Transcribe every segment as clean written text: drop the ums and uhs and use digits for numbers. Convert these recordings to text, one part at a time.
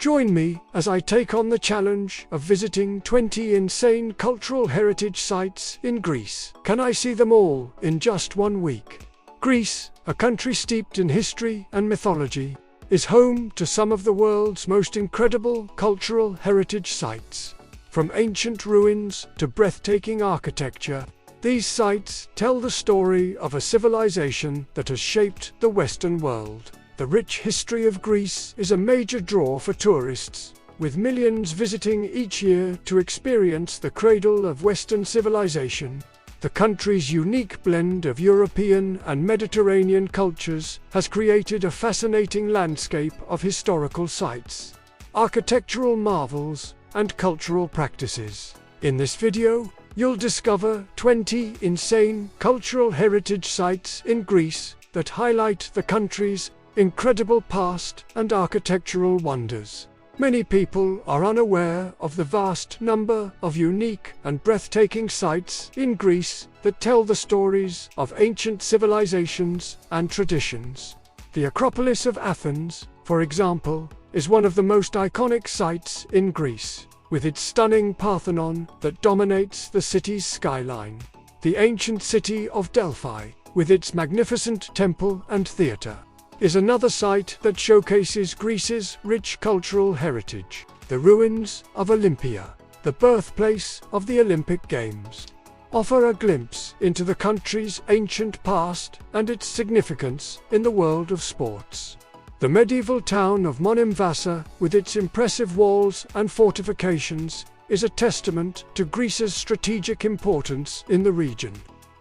Join me as I take on the challenge of visiting 20 insane cultural heritage sites in Greece. Can I see them all in just 1 week? Greece, a country steeped in history and mythology, is home to some of the world's most incredible cultural heritage sites. From ancient ruins to breathtaking architecture, these sites tell the story of a civilization that has shaped the Western world. The rich history of Greece is a major draw for tourists, with millions visiting each year to experience the cradle of Western civilization. The country's unique blend of European and Mediterranean cultures has created a fascinating landscape of historical sites, architectural marvels, and cultural practices. In this video, you'll discover 20 insane cultural heritage sites in Greece that highlight the country's incredible past and architectural wonders. Many people are unaware of the vast number of unique and breathtaking sites in Greece that tell the stories of ancient civilizations and traditions. The Acropolis of Athens, for example, is one of the most iconic sites in Greece, with its stunning Parthenon that dominates the city's skyline. The ancient city of Delphi, with its magnificent temple and theatre, is another site that showcases Greece's rich cultural heritage. The ruins of Olympia, the birthplace of the Olympic Games, offer a glimpse into the country's ancient past and its significance in the world of sports. The medieval town of Monasteries, with its impressive walls and fortifications, is a testament to Greece's strategic importance in the region.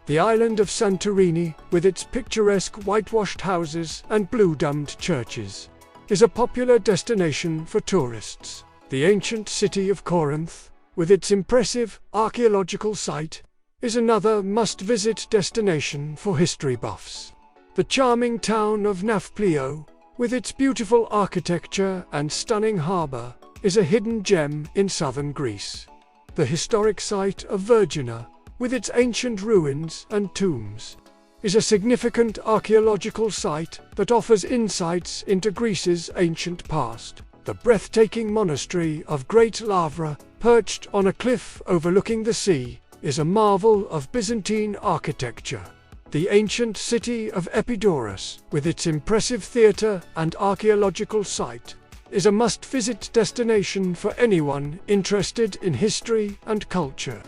The island of Santorini, with its picturesque whitewashed houses and blue-domed churches, is a popular destination for tourists. The ancient city of Corinth, with its impressive archaeological site, is another must-visit destination for history buffs. The charming town of Nafplio, with its beautiful architecture and stunning harbor, is a hidden gem in southern Greece. The historic site of Vergina, with its ancient ruins and tombs, is a significant archaeological site that offers insights into Greece's ancient past. The breathtaking monastery of Great Lavra, perched on a cliff overlooking the sea, is a marvel of Byzantine architecture. The ancient city of Epidaurus, with its impressive theatre and archaeological site, is a must-visit destination for anyone interested in history and culture.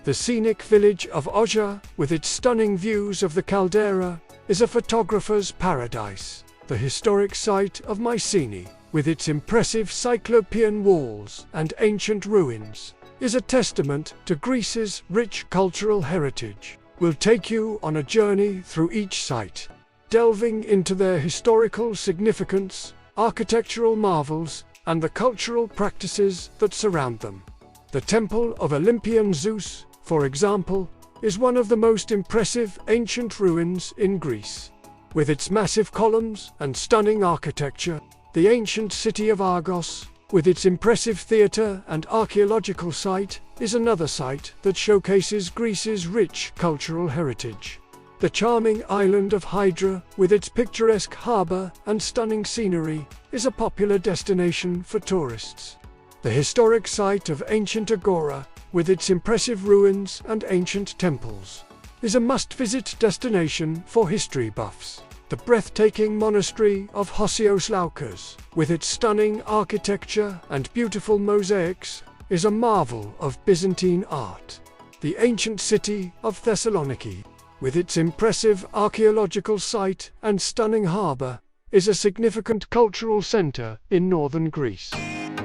The scenic village of Oja, with its stunning views of the caldera, is a photographer's paradise. The historic site of Mycenae, with its impressive cyclopean walls and ancient ruins, is a testament to Greece's rich cultural heritage. We'll take you on a journey through each site, delving into their historical significance, architectural marvels, and the cultural practices that surround them. The Temple of Olympian Zeus, for example, is one of the most impressive ancient ruins in Greece. With its massive columns and stunning architecture, the ancient city of Argos, with its impressive theatre and archaeological site, is another site that showcases Greece's rich cultural heritage. The charming island of Hydra, with its picturesque harbour and stunning scenery, is a popular destination for tourists. The historic site of ancient Agora, with its impressive ruins and ancient temples, is a must-visit destination for history buffs. The breathtaking monastery of Hosios Laukos, with its stunning architecture and beautiful mosaics, is a marvel of Byzantine art. The ancient city of Thessaloniki, with its impressive archaeological site and stunning harbour, is a significant cultural centre in northern Greece.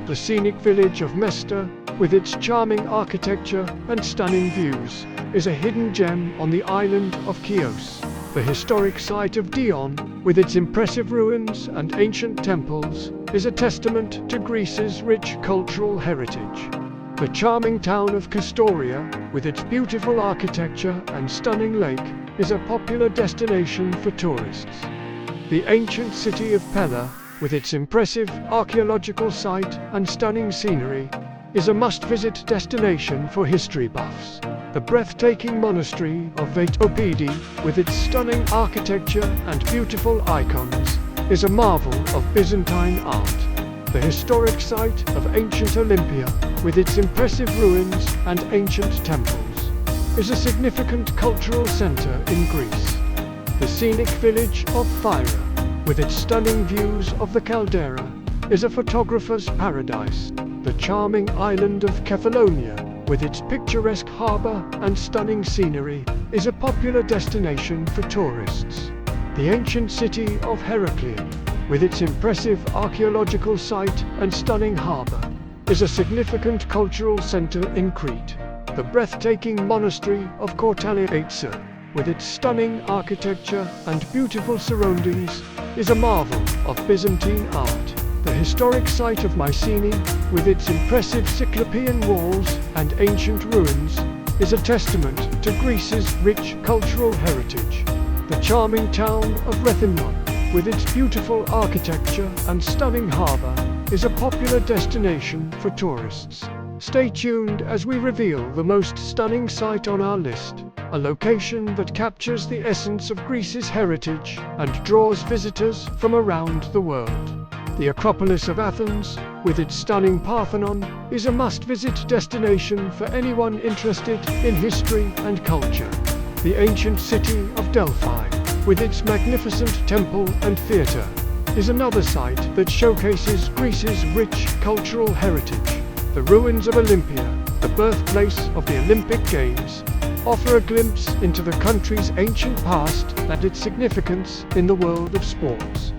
The scenic village of Mesta, with its charming architecture and stunning views, is a hidden gem on the island of Chios. The historic site of Dion, with its impressive ruins and ancient temples, is a testament to Greece's rich cultural heritage. The charming town of Castoria, with its beautiful architecture and stunning lake, is a popular destination for tourists. The ancient city of Pella, with its impressive archaeological site and stunning scenery, is a must-visit destination for history buffs. The breathtaking monastery of Vatopedi, with its stunning architecture and beautiful icons, is a marvel of Byzantine art. the historic site of ancient Olympia, with its impressive ruins and ancient temples, is a significant cultural center in Greece. The scenic village of Thyra, with its stunning views of the caldera, is a photographer's paradise. The charming island of Kefalonia, with its picturesque harbor and stunning scenery, is a popular destination for tourists. The ancient city of Heracleion, with its impressive archaeological site and stunning harbor, is a significant cultural center in Crete. The breathtaking monastery of Kortali, with its stunning architecture and beautiful surroundings, is a marvel of Byzantine art. The historic site of Mycenae, with its impressive Cyclopean walls and ancient ruins, is a testament to Greece's rich cultural heritage. The charming town of Rethymnon, with its beautiful architecture and stunning harbor, is a popular destination for tourists. Stay tuned as we reveal the most stunning site on our list, a location that captures the essence of Greece's heritage and draws visitors from around the world. The Acropolis of Athens, with its stunning Parthenon, is a must-visit destination for anyone interested in history and culture. The ancient city of Delphi, with its magnificent temple and theatre, is another site that showcases Greece's rich cultural heritage. The ruins of Olympia, the birthplace of the Olympic Games, offer a glimpse into the country's ancient past and its significance in the world of sports.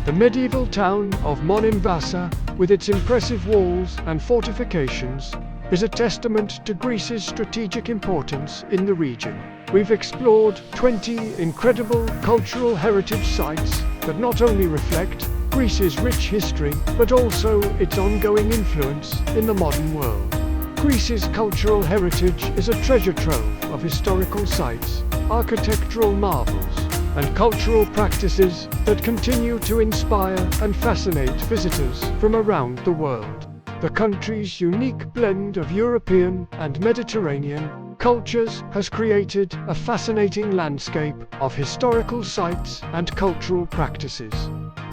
The medieval town of Monasteries, with its impressive walls and fortifications, is a testament to Greece's strategic importance in the region. We've explored 20 incredible cultural heritage sites that not only reflect Greece's rich history, but also its ongoing influence in the modern world. Greece's cultural heritage is a treasure trove of historical sites, architectural marvels, and cultural practices that continue to inspire and fascinate visitors from around the world. The country's unique blend of European and Mediterranean cultures has created a fascinating landscape of historical sites and cultural practices.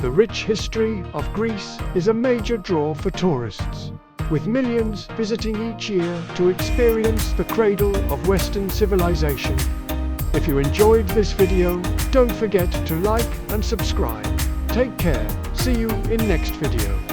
The rich history of Greece is a major draw for tourists, with millions visiting each year to experience the cradle of Western civilization. If you enjoyed this video, don't forget to like and subscribe. Take care, see you in next video.